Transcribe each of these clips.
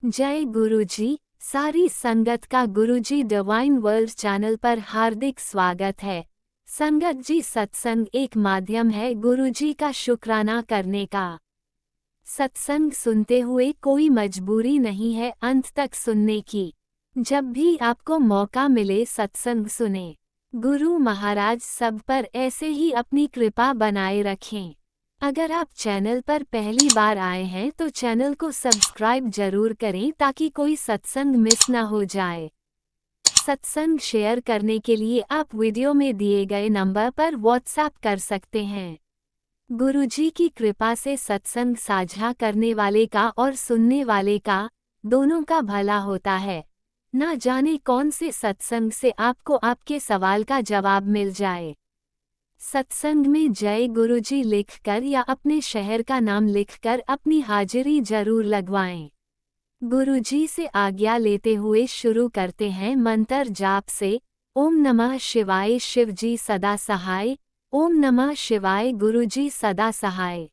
जय गुरुजी। सारी संगत का गुरुजी डिवाइन वर्ल्ड चैनल पर हार्दिक स्वागत है। संगत जी, सत्संग एक माध्यम है गुरुजी का शुक्राना करने का। सत्संग सुनते हुए कोई मजबूरी नहीं है अंत तक सुनने की। जब भी आपको मौका मिले सत्संग सुने। गुरु महाराज सब पर ऐसे ही अपनी कृपा बनाए रखें। अगर आप चैनल पर पहली बार आए हैं तो चैनल को सब्सक्राइब जरूर करें ताकि कोई सत्संग मिस ना हो जाए। सत्संग शेयर करने के लिए आप वीडियो में दिए गए नंबर पर व्हाट्सएप कर सकते हैं। गुरुजी की कृपा से सत्संग साझा करने वाले का और सुनने वाले का, दोनों का भला होता है। ना जाने कौन से सत्संग से आपको आपके सवाल का जवाब मिल जाए। सत्संग में जय गुरुजी लिखकर या अपने शहर का नाम लिखकर अपनी हाजिरी जरूर लगवाएं। गुरुजी से आज्ञा लेते हुए शुरू करते हैं मंत्र जाप से। ओम नमः शिवाय शिवजी सदा सहाय। ओम नमः शिवाय गुरुजी सदा सहाय।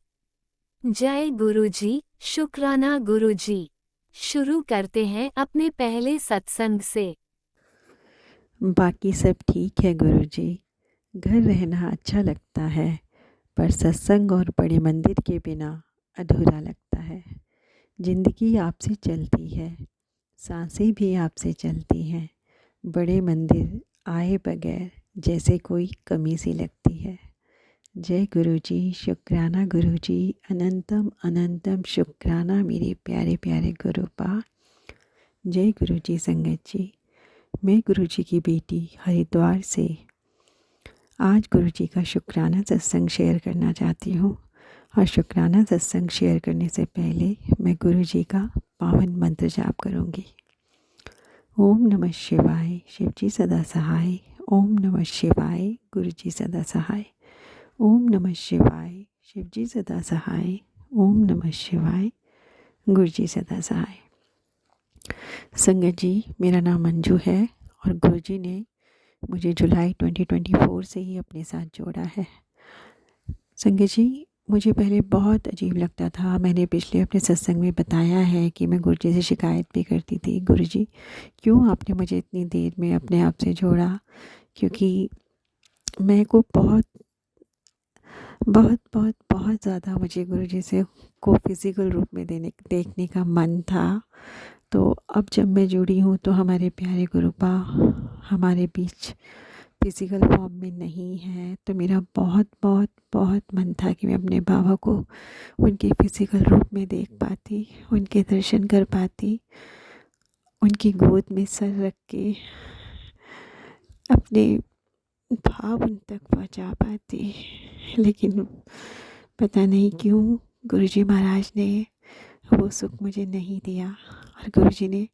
जय गुरुजी, शुक्राना गुरुजी। शुरू करते हैं अपने पहले सत्संग से। बाकी सब ठीक है गुरुजी। घर रहना अच्छा लगता है, पर सत्संग और बड़े मंदिर के बिना अधूरा लगता है। जिंदगी आपसे चलती है, सांसें भी आपसे चलती हैं। बड़े मंदिर आए बगैर जैसे कोई कमी सी लगती है। जय गुरुजी, शुक्राना गुरुजी, अनंतम अनंतम शुक्राना मेरे प्यारे प्यारे गुरुपा। जय गुरुजी संगत जी। मैं गुरुजी की बेटी हरिद्वार से आज गुरुजी का शुक्राना सत्संग शेयर करना चाहती हूँ। और शुक्राना सत्संग शेयर करने से पहले मैं गुरुजी का पावन मंत्र जाप करूँगी। ओम नमः शिवाय, शिवजी सदा सहाय। ओम नमः शिवाय, गुरुजी सदा सहाय। ओम नमः शिवाय, शिवजी सदा सहाय। ओम नमः शिवाय, गुरुजी सदा सहाय। संगत जी, मेरा नाम मंजू है और गुरुजी ने मुझे जुलाई 2024 से ही अपने साथ जोड़ा है। संगत जी, मुझे पहले बहुत अजीब लगता था। मैंने पिछले अपने सत्संग में बताया है कि मैं गुरुजी से शिकायत भी करती थी, गुरुजी क्यों आपने मुझे इतनी देर में अपने आप से जोड़ा। क्योंकि मैं को बहुत बहुत बहुत बहुत ज़्यादा मुझे गुरुजी से को फिज़िकल रूप में देखने का मन था। तो अब जब मैं जुड़ी हूँ तो हमारे प्यारे गुरुपा हमारे बीच फिज़िकल फॉर्म में नहीं है। तो मेरा बहुत बहुत बहुत मन था कि मैं अपने बाबा को उनके फिज़िकल रूप में देख पाती, उनके दर्शन कर पाती, उनकी गोद में सर रख के अपने भाव उन तक पहुंचा पाती। लेकिन पता नहीं क्यों गुरुजी महाराज ने वो सुख मुझे नहीं दिया। और गुरुजी ने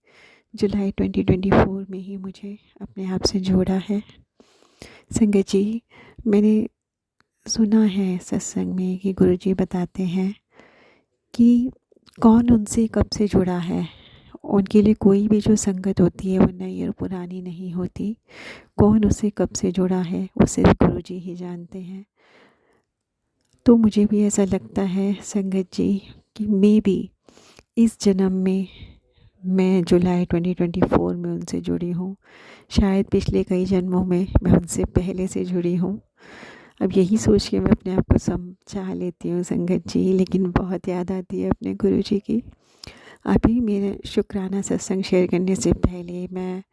जुलाई 2024 में ही मुझे अपने आप से जोड़ा है। संगत जी, मैंने सुना है सत्संग में कि गुरुजी बताते हैं कि कौन उनसे कब से जुड़ा है। उनके लिए कोई भी जो संगत होती है वो नई और पुरानी नहीं होती। कौन उसे कब से जुड़ा है वो सिर्फ गुरुजी ही जानते हैं। तो मुझे भी ऐसा लगता है संगत जी कि मैं भी इस जन्म में मैं जुलाई 2024 में उनसे जुड़ी हूँ। शायद पिछले कई जन्मों में मैं उनसे पहले से जुड़ी हूँ। अब यही सोच के मैं अपने आप को समझा लेती हूँ संगत जी, लेकिन बहुत याद आती है अपने गुरुजी की। अभी मेरे शुक्राना सत्संग शेयर करने से पहले मैं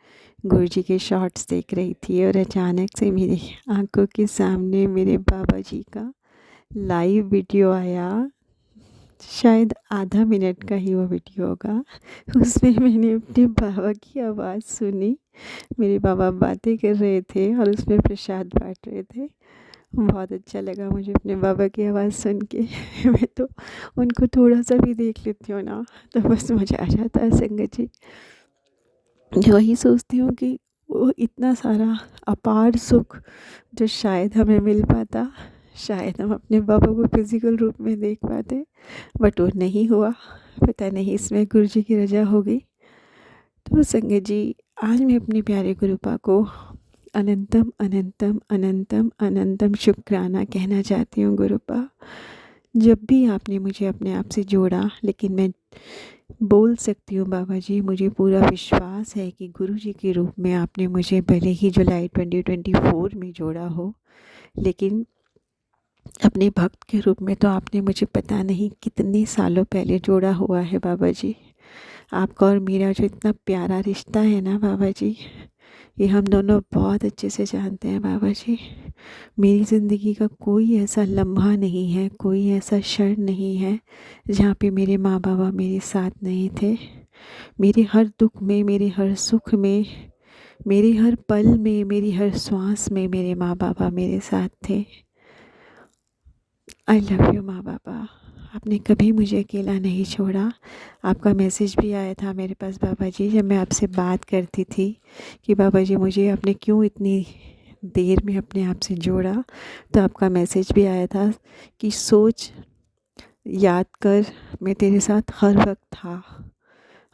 गुरुजी के शॉर्ट्स देख रही थी और अचानक से मेरी आंखों के सामने मेरे बाबा जी का लाइव वीडियो आया। शायद आधा मिनट का ही वो वीडियो होगा। उसमें मैंने अपने बाबा की आवाज़ सुनी। मेरे बाबा बातें कर रहे थे और उसमें प्रसाद बांट रहे थे। बहुत अच्छा लगा मुझे अपने बाबा की आवाज़ सुन के। मैं तो उनको थोड़ा सा भी देख लेती हूँ ना तो बस मज़ा आ जाता है संगत जी। वही सोचती हूँ कि वो इतना सारा अपार सुख जो शायद हमें मिल पाता, शायद हम अपने बाबा को फिज़िकल रूप में देख पाते, बट वो नहीं हुआ। पता नहीं इसमें गुरुजी की रजा हो गई। तो संगत जी, आज मैं अपने प्यारे गुरुपा को अनंतम अनंतम अनंतम अनंतम शुक्राना कहना चाहती हूँ। गुरुपा, जब भी आपने मुझे अपने आप से जोड़ा, लेकिन मैं बोल सकती हूँ बाबा जी, मुझे पूरा विश्वास है कि गुरुजी के रूप में आपने मुझे भले ही जुलाई 2024 में जोड़ा हो, लेकिन अपने भक्त के रूप में तो आपने मुझे पता नहीं कितने सालों पहले जोड़ा हुआ है बाबा जी। आपका और मेरा जो इतना प्यारा रिश्ता है ना बाबा जी, ये हम दोनों बहुत अच्छे से जानते हैं बाबा जी। मेरी ज़िंदगी का कोई ऐसा लम्हा नहीं है, कोई ऐसा क्षण नहीं है जहाँ पे मेरे माँ बाबा मेरे साथ नहीं थे। मेरे हर दुख में, मेरे हर सुख में, मेरे हर पल में, मेरी हर श्वास में मेरे माँ बाबा मेरे साथ थे। आई लव यू माँ बाबा। आपने कभी मुझे अकेला नहीं छोड़ा। आपका मैसेज भी आया था मेरे पास बाबा जी, जब मैं आपसे बात करती थी कि बाबा जी मुझे आपने क्यों इतनी देर में अपने आप से जोड़ा, तो आपका मैसेज भी आया था कि सोच, याद कर, मैं तेरे साथ हर वक्त था,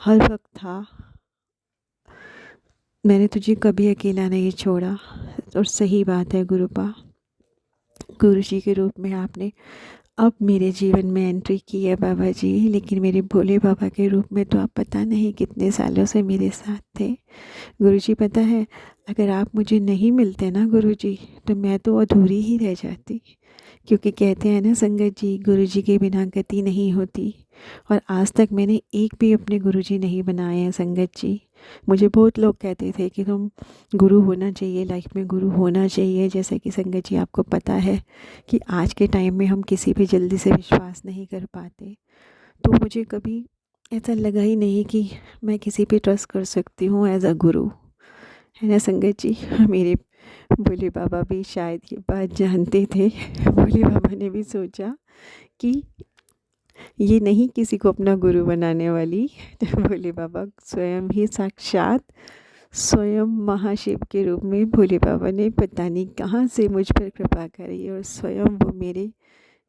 हर वक्त था, मैंने तुझे कभी अकेला नहीं छोड़ा। और सही बात है गुरुपा, गुरुजी के रूप में आपने अब मेरे जीवन में एंट्री की है बाबा जी, लेकिन मेरे भोले बाबा के रूप में तो आप पता नहीं कितने सालों से मेरे साथ थे। गुरुजी पता है, अगर आप मुझे नहीं मिलते ना गुरुजी, तो मैं तो अधूरी ही रह जाती, क्योंकि कहते हैं ना संगत जी, गुरुजी के बिना गति नहीं होती। और आज तक मैंने एक भी अपने गुरुजी नहीं बनाए हैं संगत जी। मुझे बहुत लोग कहते थे कि तुम गुरु होना चाहिए, लाइफ में गुरु होना चाहिए। जैसे कि संगत जी आपको पता है कि आज के टाइम में हम किसी पे जल्दी से विश्वास नहीं कर पाते, तो मुझे कभी ऐसा लगा ही नहीं कि मैं किसी पे ट्रस्ट कर सकती हूँ एज अ गुरु, है ना संगत जी। मेरे भोले बाबा भी शायद ये बात जानते थे। भोले बाबा ने भी सोचा कि ये नहीं किसी को अपना गुरु बनाने वाली। भोले बाबा स्वयं ही साक्षात स्वयं महाशिव के रूप में भोले बाबा ने पता नहीं कहाँ से मुझ पर कृपा करी, और स्वयं वो मेरे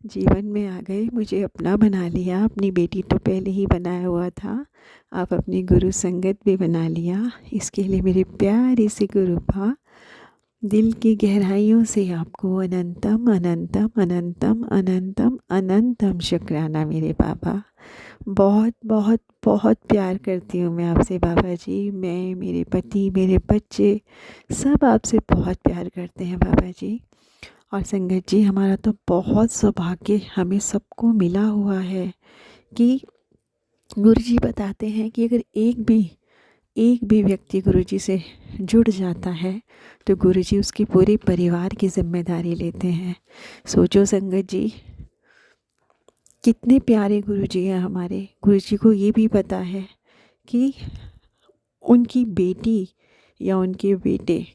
जीवन में आ गए, मुझे अपना बना लिया। अपनी बेटी तो पहले ही बनाया हुआ था, आप अपनी गुरु संगत भी बना लिया। इसके लिए मेरे प्यारे से गुरुपा, दिल की गहराइयों से आपको अनंतम अनंतम अनंतम अनंतम अनंतम शुक्राना मेरे बाबा। बहुत बहुत बहुत प्यार करती हूँ मैं आपसे बाबा जी। मैं, मेरे पति, मेरे बच्चे, सब आपसे बहुत प्यार करते हैं बाबा जी। और संगत जी, हमारा तो बहुत सौभाग्य हमें सबको मिला हुआ है कि गुरुजी बताते हैं कि अगर एक भी व्यक्ति गुरुजी से जुड़ जाता है तो गुरुजी उसके पूरे परिवार की जिम्मेदारी लेते हैं। सोचो संगत जी, कितने प्यारे गुरुजी हैं हमारे। गुरुजी को ये भी पता है कि उनकी बेटी या उनके बेटे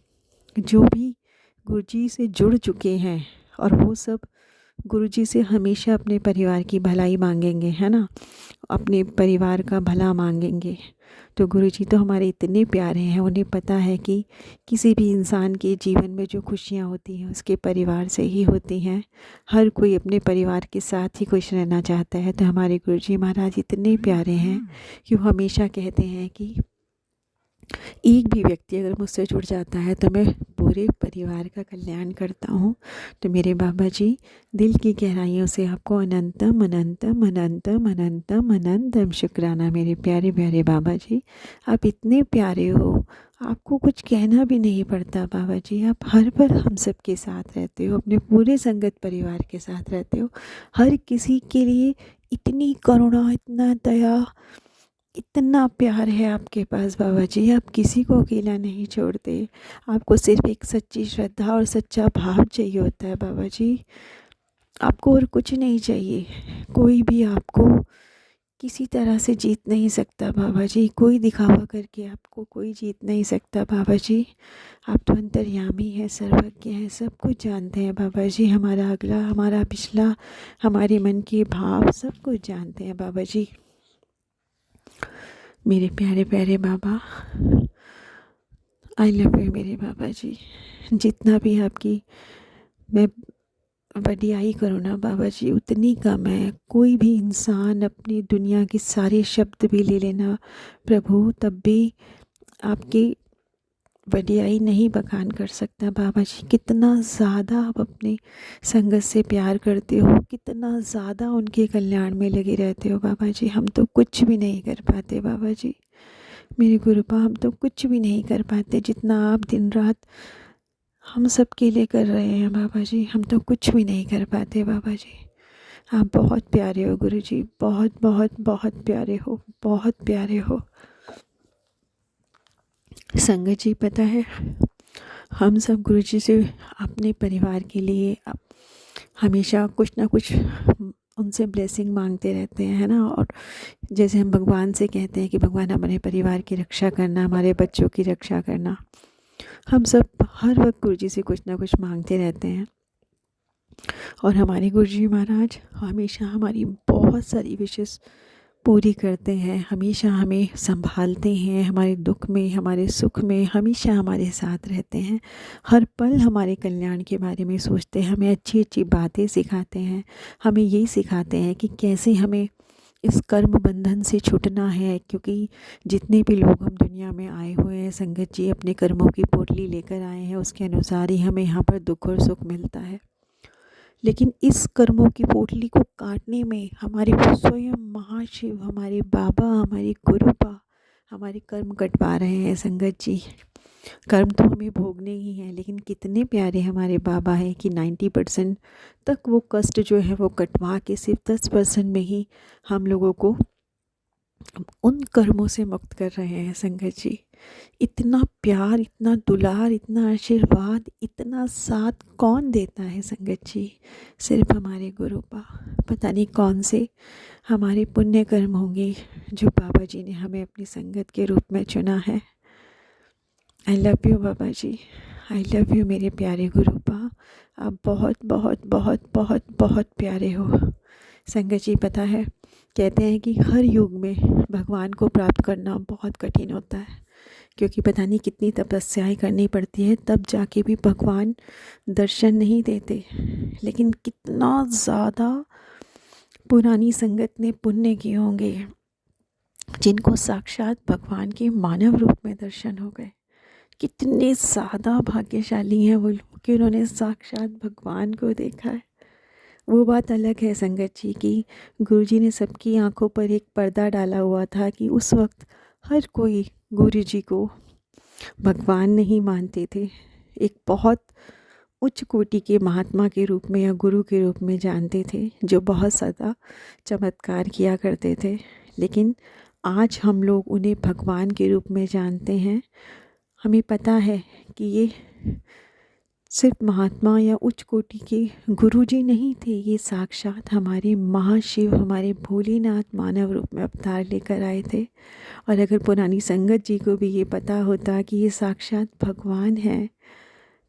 जो भी गुरुजी से जुड़ चुके हैं, और वो सब गुरुजी से हमेशा अपने परिवार की भलाई मांगेंगे, है ना, अपने परिवार का भला मांगेंगे। तो गुरुजी तो हमारे इतने प्यारे हैं, उन्हें पता है कि किसी भी इंसान के जीवन में जो खुशियाँ होती हैं उसके परिवार से ही होती हैं। हर कोई अपने परिवार के साथ ही खुश रहना चाहता है। तो हमारे गुरुजी महाराज इतने प्यारे हैं कि वो हमेशा कहते हैं कि एक भी व्यक्ति अगर मुझसे जुड़ जाता है तो मैं पूरे परिवार का कल्याण करता हूँ। तो मेरे बाबा जी, दिल की गहराइयों से आपको अनंतम अनंतम अनंतम अनंतम अनंतम शुक्राना मेरे प्यारे प्यारे बाबा जी। आप इतने प्यारे हो, आपको कुछ कहना भी नहीं पड़ता बाबा जी। आप हर पल हम सब के साथ रहते हो, अपने पूरे संगत परिवार के साथ रहते हो। हर किसी के लिए इतनी करुणा, इतना दया, इतना प्यार है आपके पास बाबा जी। आप किसी को अकेला नहीं छोड़ते। आपको सिर्फ एक सच्ची श्रद्धा और सच्चा भाव चाहिए होता है बाबा जी। आपको और कुछ नहीं चाहिए। कोई भी आपको किसी तरह से जीत नहीं सकता बाबा जी। कोई दिखावा करके आपको कोई जीत नहीं सकता बाबा जी। आप तो अंतर्यामी हैं, सर्वज्ञ हैं, सब कुछ जानते हैं बाबा जी। हमारा अगला, हमारा पिछला, हमारे मन के भाव सब कुछ जानते हैं बाबा जी। मेरे प्यारे प्यारे बाबा, आई लव यू मेरे बाबा जी। जितना भी आपकी मैं वडियाई करूँ ना बाबा जी, उतनी कम है। कोई भी इंसान अपनी दुनिया के सारे शब्द भी ले लेना प्रभु, तब भी आपकी वडियाई नहीं बखान कर सकता। बाबा जी कितना ज़्यादा आप अपनी संगत से प्यार करते हो, कितना ज़्यादा उनके कल्याण में लगे रहते हो बाबा जी। हम तो कुछ भी नहीं कर पाते बाबा जी, मेरे गुरुपा, हम तो कुछ भी नहीं कर पाते जितना आप दिन रात हम सब के लिए कर रहे हैं बाबा जी। हम तो कुछ भी नहीं कर पाते बाबा जी। आप बहुत प्यारे हो गुरु जी, बहुत बहुत बहुत प्यारे हो, बहुत प्यारे हो। संगत जी पता है, हम सब गुरु जी से अपने परिवार के लिए हमेशा कुछ ना कुछ उनसे ब्लेसिंग मांगते रहते हैं, है ना। और जैसे हम भगवान से कहते हैं कि भगवान हमारे परिवार की रक्षा करना, हमारे बच्चों की रक्षा करना, हम सब हर वक्त गुरु जी से कुछ ना कुछ मांगते रहते हैं। और हमारे गुरु जी महाराज हमेशा हमारी बहुत सारी विशेष पूरी करते हैं, हमेशा हमें संभालते हैं, हमारे दुख में, हमारे सुख में हमेशा हमारे साथ रहते हैं। हर पल हमारे कल्याण के बारे में सोचते हैं, हमें अच्छी अच्छी बातें सिखाते हैं, हमें यही सिखाते हैं कि कैसे हमें इस कर्म बंधन से छूटना है। क्योंकि जितने भी लोग हम दुनिया में आए हुए हैं, संगत जी अपने कर्मों की पोटली लेकर आए हैं, उसके अनुसार ही हमें यहाँ पर दुख और सुख मिलता है। लेकिन इस कर्मों की पोटली को काटने में हमारे स्वयं महाशिव, हमारे बाबा, हमारे गुरुपा हमारे कर्म कटवा रहे हैं संगत जी। कर्म तो हमें भोगने ही हैं, लेकिन कितने प्यारे हमारे बाबा हैं कि 90% तक वो कष्ट जो है वो कटवा के सिर्फ 10% में ही हम लोगों को उन कर्मों से मुक्त कर रहे हैं संगत जी। इतना प्यार, इतना दुलार, इतना आशीर्वाद, इतना साथ कौन देता है संगत जी? सिर्फ हमारे गुरुपा। पता नहीं कौन से हमारे पुण्य कर्म होंगे जो बाबा जी ने हमें अपनी संगत के रूप में चुना है। I love you Baba ji, I love you मेरे प्यारे गुरुपा। आप बहुत बहुत बहुत बहुत बहुत प्यारे हो संगत जी। पता है, कहते हैं कि हर युग में भगवान को प्राप्त करना बहुत कठिन होता है, क्योंकि पता नहीं कितनी तपस्याएं करनी पड़ती है, तब जाके भी भगवान दर्शन नहीं देते। लेकिन कितना ज़्यादा पुरानी संगत ने पुण्य किए होंगे जिनको साक्षात भगवान के मानव रूप में दर्शन हो गए। कितने ज़्यादा भाग्यशाली हैं वो लोग कि उन्होंने साक्षात भगवान को देखा है। वो बात अलग है संगत जी की गुरुजी ने सबकी आंखों पर एक पर्दा डाला हुआ था कि उस वक्त हर कोई गुरुजी को भगवान नहीं मानते थे, एक बहुत उच्च कोटि के महात्मा के रूप में या गुरु के रूप में जानते थे, जो बहुत ज़्यादा चमत्कार किया करते थे। लेकिन आज हम लोग उन्हें भगवान के रूप में जानते हैं। हमें पता है कि ये सिर्फ महात्मा या उच्च कोटि के गुरुजी नहीं थे, ये साक्षात हमारे महाशिव, हमारे भोलेनाथ मानव रूप में अवतार लेकर आए थे। और अगर पुरानी संगत जी को भी ये पता होता कि ये साक्षात भगवान है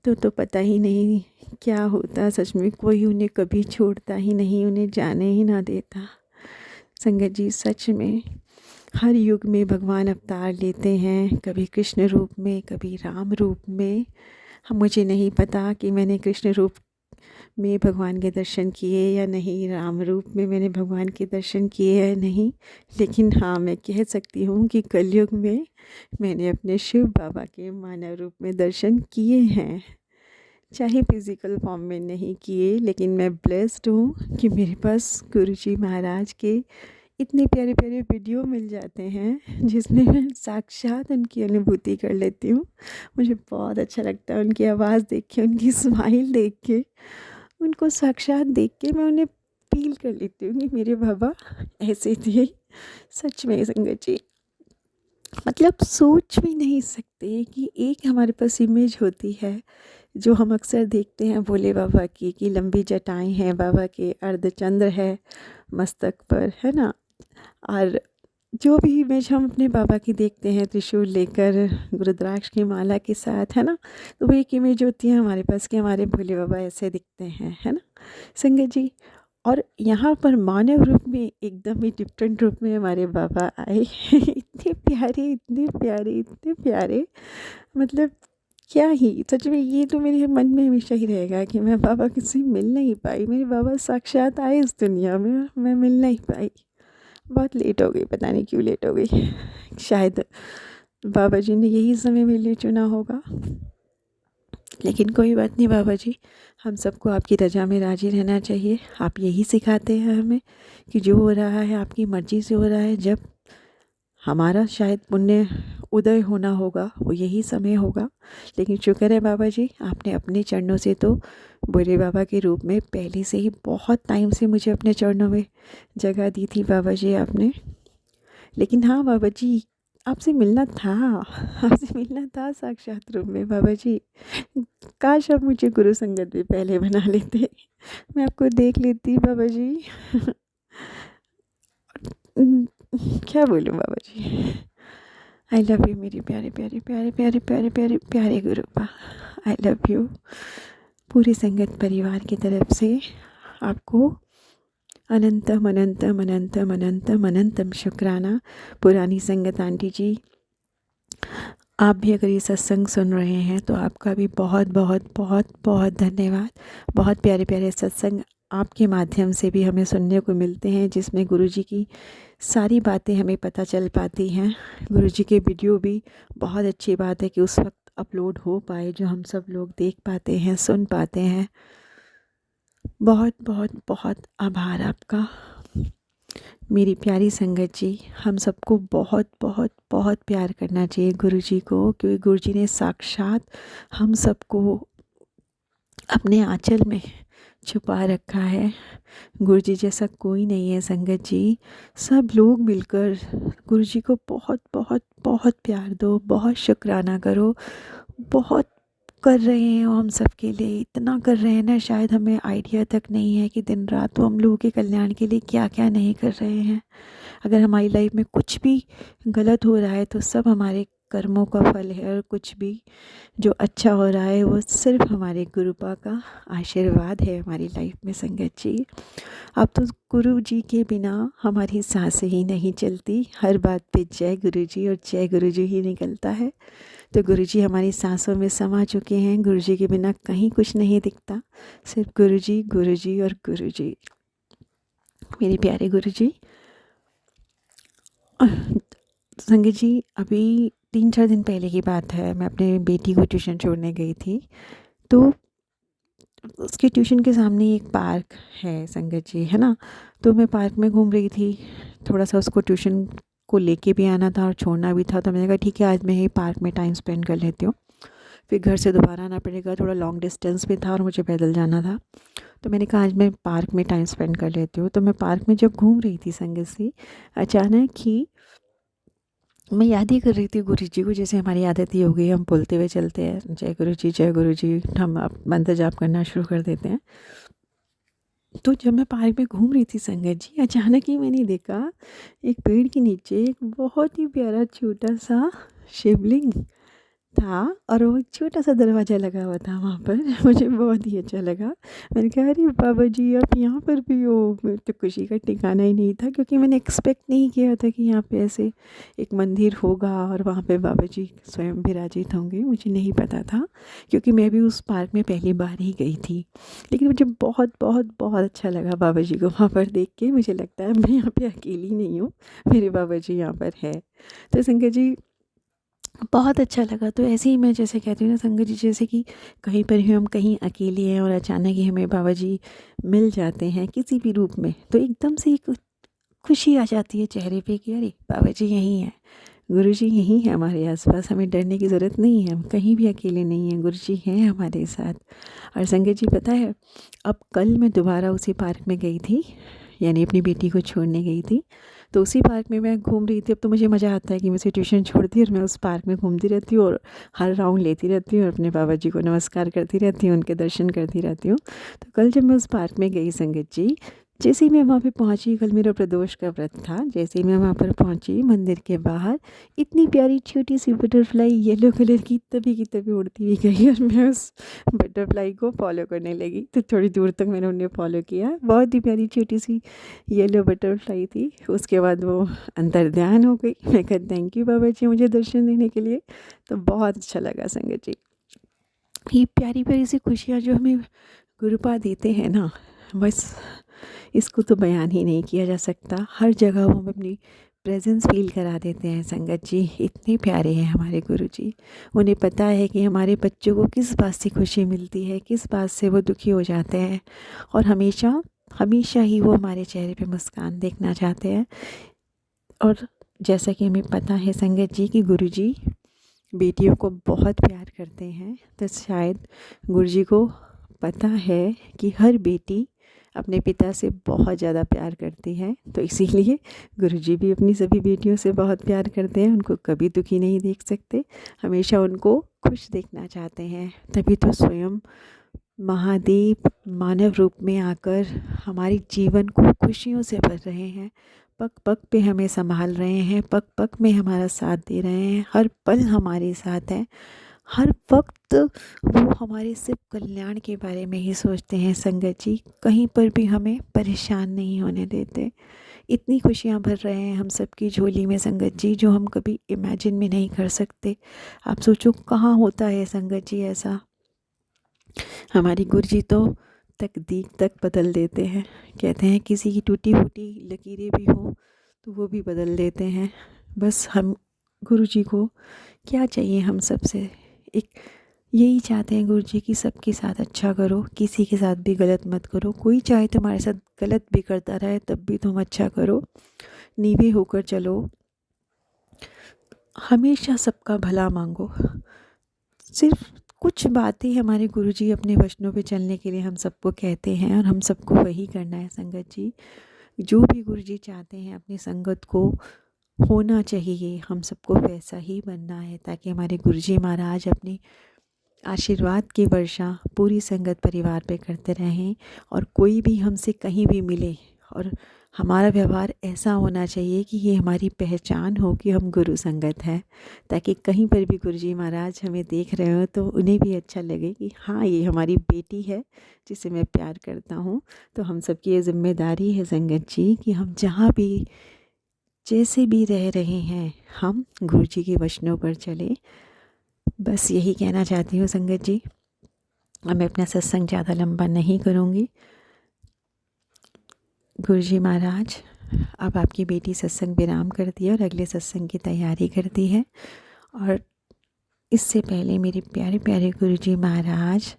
तो पता ही नहीं क्या होता। सच में कोई उन्हें कभी छोड़ता ही नहीं, उन्हें जाने ही ना देता। संगत जी सच में हर युग में भगवान अवतार लेते हैं, कभी कृष्ण रूप में, कभी राम रूप में। मुझे नहीं पता कि मैंने कृष्ण रूप में भगवान के दर्शन किए या नहीं, राम रूप में मैंने भगवान के दर्शन किए या नहीं। लेकिन हाँ, मैं कह सकती हूँ कि कलयुग में मैंने अपने शिव बाबा के मानव रूप में दर्शन किए हैं, चाहे फिज़िकल फॉर्म में नहीं किए। लेकिन मैं ब्लेस्ड हूँ कि मेरे पास गुरुजी महाराज के इतने प्यारे प्यारे वीडियो मिल जाते हैं जिसमें मैं साक्षात उनकी अनुभूति कर लेती हूँ। मुझे बहुत अच्छा लगता है उनकी आवाज़ देख के, उनकी स्माइल देख के, उनको साक्षात देख के मैं उन्हें फील कर लेती हूँ कि मेरे बाबा ऐसे थे। सच में संगत जी, मतलब सोच भी नहीं सकते कि एक हमारे पास इमेज होती है जो हम अक्सर देखते हैं भोले बाबा की, कि लंबी जटाएं हैं बाबा के, अर्धचंद्र है मस्तक पर, है ना। और जो भी इमेज हम अपने बाबा की देखते हैं त्रिशूल लेकर, रुद्राक्ष की माला के साथ, है ना, तो वो एक इमेज होती है हमारे पास कि हमारे भोले बाबा ऐसे दिखते हैं, है ना संगत जी। और यहाँ पर मानव रूप में एकदम ही डिफरेंट रूप में हमारे बाबा आए इतने प्यारे, इतने प्यारे, इतने प्यारे, मतलब क्या ही। सच में ये तो मेरे मन में हमेशा ही रहेगा कि मैं बाबा किसी मिल नहीं पाई। मेरे बाबा साक्षात आए इस दुनिया में, मैं मिल नहीं पाई। बहुत लेट हो गई, पता नहीं क्यों लेट हो गई। शायद बाबा जी ने यही समय मेरे लिए चुना होगा। लेकिन कोई बात नहीं बाबा जी, हम सबको आपकी रज़ा में राज़ी रहना चाहिए। आप यही सिखाते हैं हमें कि जो हो रहा है आपकी मर्ज़ी से हो रहा है। जब हमारा शायद पुण्य उदय होना होगा वो यही समय होगा। लेकिन शुक्र है बाबा जी, आपने अपने चरणों से तो भोले बाबा के रूप में पहले से ही बहुत टाइम से मुझे अपने चरणों में जगह दी थी बाबा जी आपने। लेकिन हाँ बाबा जी, आपसे मिलना था, आपसे मिलना था साक्षात रूप में बाबा जी। काश आप मुझे गुरु संगत भी पहले बना लेते, मैं आपको देख लेती बाबा जी। क्या बोलूँ बाबा जी। आई लव यू मेरी प्यारे प्यारे प्यारे प्यारे प्यारे प्यारे प्यारे गुरुपा। आई लव यू। पूरी संगत परिवार की तरफ से आपको अनंतम अनंतम अनंतम अनंतम अनंतम शुक्राना। पुरानी संगत आंटी जी, आप भी अगर ये सत्संग सुन रहे हैं तो आपका भी बहुत बहुत बहुत बहुत धन्यवाद। बहुत प्यारे प्यारे सत्संग आपके माध्यम से भी हमें सुनने को मिलते हैं, जिसमें गुरुजी की सारी बातें हमें पता चल पाती हैं। गुरुजी के वीडियो भी बहुत अच्छी बात है कि उस वक्त अपलोड हो पाए, जो हम सब लोग देख पाते हैं, सुन पाते हैं। बहुत बहुत बहुत आभार आपका मेरी प्यारी संगत जी। हम सबको बहुत बहुत बहुत प्यार करना चाहिए गुरुजी को, क्योंकि गुरुजी ने साक्षात हम सबको अपने आंचल में छुपा रखा है। गुरुजी जैसा कोई नहीं है संगत जी। सब लोग मिलकर गुरुजी को बहुत बहुत बहुत प्यार दो, बहुत शुक्राना करो। बहुत कर रहे हैं वो हम सब के लिए, इतना कर रहे हैं ना, शायद हमें आइडिया तक नहीं है कि दिन रात वो हम लोगों के कल्याण के लिए क्या क्या नहीं कर रहे हैं। अगर हमारी लाइफ में कुछ भी गलत हो रहा है तो सब हमारे कर्मों का फल है, और कुछ भी जो अच्छा हो रहा है वो सिर्फ हमारे गुरुपा का आशीर्वाद है हमारी लाइफ में संगत जी। अब तो गुरु जी के बिना हमारी सांसें ही नहीं चलती। हर बात पे जय गुरु जी और जय गुरु जी ही निकलता है। तो गुरु जी हमारी सांसों में समा चुके हैं। गुरु जी के बिना कहीं कुछ नहीं दिखता, सिर्फ गुरु जी और गुरु जी। मेरे प्यारे गुरु जी, संगत जी, अभी 3-4 दिन पहले की बात है, मैं अपने बेटी को ट्यूशन छोड़ने गई थी। तो उसके ट्यूशन के सामने एक पार्क है संगत जी, है ना। तो मैं पार्क में घूम रही थी, थोड़ा सा उसको ट्यूशन को लेके भी आना था और छोड़ना भी था। तो मैंने कहा ठीक है, आज मैं यही पार्क में टाइम स्पेंड कर लेती हूँ, फिर घर से दोबारा आना पड़ेगा। थोड़ा लॉन्ग डिस्टेंस भी था और मुझे पैदल जाना था। तो मैंने कहा आज मैं पार्क में टाइम स्पेंड कर लेती हूँ। तो मैं पार्क में जब घूम रही थी संगत से, अचानक ही मैं याद ही कर रही थी गुरु जी को, जैसे हमारी आदत ही हो गई, हम बोलते हुए चलते हैं जय गुरु जी जय गुरु जी, हम अब मंत्र जाप करना शुरू कर देते हैं। तो जब मैं पार्क में घूम रही थी संगत जी, अचानक ही मैंने देखा एक पेड़ के नीचे एक बहुत ही प्यारा छोटा सा शिवलिंग था, और वो एक छोटा सा दरवाज़ा लगा हुआ था वहाँ पर। मुझे बहुत ही अच्छा लगा। मैंने कहा अरे बाबा जी आप यहाँ पर भी हो। मेरी तो खुशी का ठिकाना ही नहीं था, क्योंकि मैंने एक्सपेक्ट नहीं किया था कि यहाँ पे ऐसे एक मंदिर होगा और वहाँ पे बाबा जी स्वयं विराजित होंगे। मुझे नहीं पता था, क्योंकि मैं भी उस पार्क में पहली बार ही गई थी। लेकिन मुझे बहुत बहुत बहुत अच्छा लगा बाबा जी को वहाँ पर देख के। मुझे लगता है मैं यहाँ पर अकेली नहीं हूँ, मेरे बाबा जी यहाँ पर है। तो संगत जी बहुत अच्छा लगा। तो ऐसे ही मैं जैसे कहती हूँ ना संगत जी, जैसे कि कहीं पर भी हम कहीं अकेले हैं और अचानक ही हमें बाबा जी मिल जाते हैं किसी भी रूप में, तो एकदम से एक खुशी आ जाती है चेहरे पे कि अरे बाबा जी यहीं हैं, गुरु जी यहीं हैं हमारे आसपास, हमें डरने की ज़रूरत नहीं है, हम कहीं भी अकेले नहीं हैं, गुरु जी हैं हमारे साथ। और संगत जी पता है, अब कल मैं दोबारा उसी पार्क में गई थी, यानी अपनी बेटी को छोड़ने गई थी। तो उसी पार्क में मैं घूम रही थी। अब तो मुझे मज़ा आता है कि मुझे ट्यूशन छोड़ती और मैं उस पार्क में घूमती रहती हूँ और हर राउंड लेती रहती हूँ और अपने बाबा जी को नमस्कार करती रहती हूँ, उनके दर्शन करती रहती हूँ। तो कल जब मैं उस पार्क में गई संगत जी, जैसे ही मैं वहाँ पे पहुँची, कल मेरा प्रदोष का व्रत था, जैसे ही मैं वहाँ पर पहुँची मंदिर के बाहर, इतनी प्यारी छोटी सी बटरफ्लाई येलो कलर की तभी उड़ती हुई गई और मैं उस बटरफ्लाई को फॉलो करने लगी। तो थोड़ी दूर तक मैंने उन्हें फॉलो किया। बहुत ही प्यारी छोटी सी येलो बटरफ्लाई थी। उसके बाद वो अंतर ध्यान हो गई। मैं कहा थैंक यू बाबा जी मुझे दर्शन देने के लिए। तो बहुत अच्छा लगा संगत जी। ये प्यारी प्यारी सी खुशियाँ जो हमें गुरुपा देते हैं ना, बस इसको तो बयान ही नहीं किया जा सकता। हर जगह वो हम अपनी प्रेजेंस फील करा देते हैं संगत जी। इतने प्यारे हैं हमारे गुरुजी। उन्हें पता है कि हमारे बच्चों को किस बात से खुशी मिलती है, किस बात से वो दुखी हो जाते हैं, और हमेशा हमेशा ही वो हमारे चेहरे पे मुस्कान देखना चाहते हैं। और जैसा कि हमें पता है संगत जी कि गुरुजी बेटियों को बहुत प्यार करते हैं, तो शायद गुरुजी को पता है कि हर बेटी अपने पिता से बहुत ज़्यादा प्यार करती है, तो इसीलिए गुरुजी भी अपनी सभी बेटियों से बहुत प्यार करते हैं। उनको कभी दुखी नहीं देख सकते, हमेशा उनको खुश देखना चाहते हैं। तभी तो स्वयं महादेव मानव रूप में आकर हमारे जीवन को खुशियों से भर रहे हैं, पग पग पे हमें संभाल रहे हैं, पग पग में हमारा साथ दे रहे हैं, हर पल हमारे साथ हैं, हर वक्त वो हमारे सिर्फ कल्याण के बारे में ही सोचते हैं संगत जी। कहीं पर भी हमें परेशान नहीं होने देते। इतनी खुशियाँ भर रहे हैं हम सबकी झोली में संगत जी, जो हम कभी इमेजिन भी नहीं कर सकते। आप सोचो कहाँ होता है संगत जी ऐसा। हमारी गुरुजी तो तकदीर तक बदल देते हैं। कहते हैं किसी की टूटी फूटी लकीरें भी हो तो वो भी बदल देते हैं। बस हम गुरुजी को क्या चाहिए, हम सबसे एक यही चाहते हैं गुरुजी कि सबके साथ अच्छा करो, किसी के साथ भी गलत मत करो। कोई चाहे तुम्हारे साथ गलत भी करता रहे तब भी तुम अच्छा करो, नीवे होकर चलो, हमेशा सबका भला मांगो। सिर्फ कुछ बातें हमारे गुरुजी अपने वचनों पे चलने के लिए हम सबको कहते हैं, और हम सबको वही करना है संगत जी। जो भी गुरुजी चाहते हैं अपनी संगत को होना चाहिए, हम सबको वैसा ही बनना है, ताकि हमारे गुरुजी महाराज अपनी आशीर्वाद की वर्षा पूरी संगत परिवार पे करते रहें। और कोई भी हमसे कहीं भी मिले और हमारा व्यवहार ऐसा होना चाहिए कि ये हमारी पहचान हो कि हम गुरु संगत हैं, ताकि कहीं पर भी गुरुजी महाराज हमें देख रहे हो तो उन्हें भी अच्छा लगे कि हाँ ये हमारी बेटी है जिसे मैं प्यार करता हूँ। तो हम सबकी ये जिम्मेदारी है संगत जी कि हम जहाँ भी जैसे भी रह रहे हैं हम गुरुजी के वचनों पर चले। बस यही कहना चाहती हूँ संगत जी। अब मैं अपना सत्संग ज़्यादा लंबा नहीं करूँगी। गुरुजी महाराज अब आपकी बेटी सत्संग विराम करती है और अगले सत्संग की तैयारी करती है। और इससे पहले मेरे प्यारे प्यारे गुरुजी महाराज,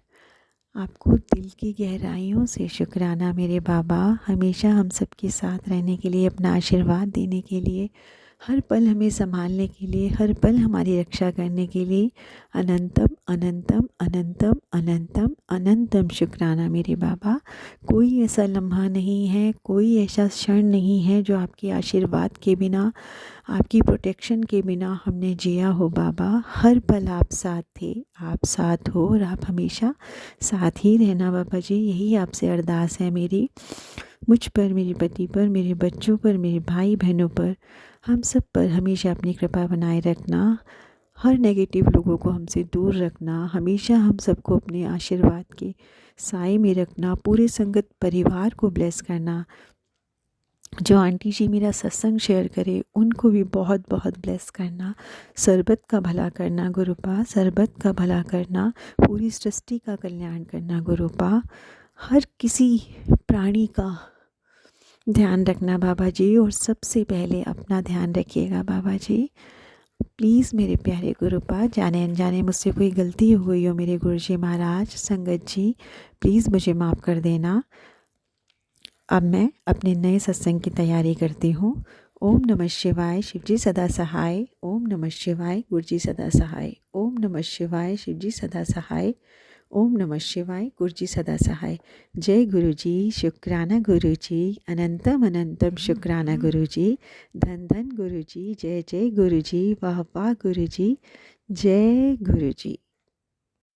आपको दिल की गहराइयों से शुक्राना मेरे बाबा, हमेशा हम सबके साथ रहने के लिए, अपना आशीर्वाद देने के लिए, हर पल हमें संभालने के लिए, हर पल हमारी रक्षा करने के लिए अनंतम अनंतम अनंतम अनंतम अनंतम शुक्राना मेरे बाबा। कोई ऐसा लम्हा नहीं है, कोई ऐसा क्षण नहीं है जो आपके आशीर्वाद के बिना, आपकी प्रोटेक्शन के बिना हमने जिया हो बाबा। हर पल आप साथ थे, आप साथ हो और आप हमेशा साथ ही रहना बाबा जी। यही आपसे अरदास है मेरी, मुझ पर, मेरे पति पर, मेरे बच्चों पर, मेरे भाई बहनों पर, हम सब पर हमेशा अपनी कृपा बनाए रखना। हर नेगेटिव लोगों को हमसे दूर रखना, हमेशा हम सबको अपने आशीर्वाद के साए में रखना। पूरे संगत परिवार को ब्लेस करना। जो आंटी जी मेरा सत्संग शेयर करे उनको भी बहुत बहुत ब्लेस करना। सरबत का भला करना गुरुपा, सरबत का भला करना, पूरी सृष्टि का कल्याण करना गुरुपा। हर किसी प्राणी का ध्यान रखना बाबा जी, और सबसे पहले अपना ध्यान रखिएगा बाबा जी। प्लीज़ मेरे प्यारे गुरुपा, जाने अनजाने मुझसे कोई गलती हो गई हो मेरे गुरुजी महाराज, संगत जी, प्लीज़ मुझे माफ़ कर देना। अब मैं अपने नए सत्संग की तैयारी करती हूँ। ओम नमः शिवाय, शिवजी सदा सहाय। ओम नमः शिवाय, गुरुजी सदा सहाय। ओम नमः शिवाय, शिवजी सदा सहाय। ओम नमः शिवाय, गुरुजी सदा सहाय। जय गुरुजी, शुक्राना गुरुजी, अनंतम अनंतम शुक्राना गुरुजी। धन धन गुरुजी, जय जय गुरुजी, वाह वाह गुरुजी, जय गुरुजी।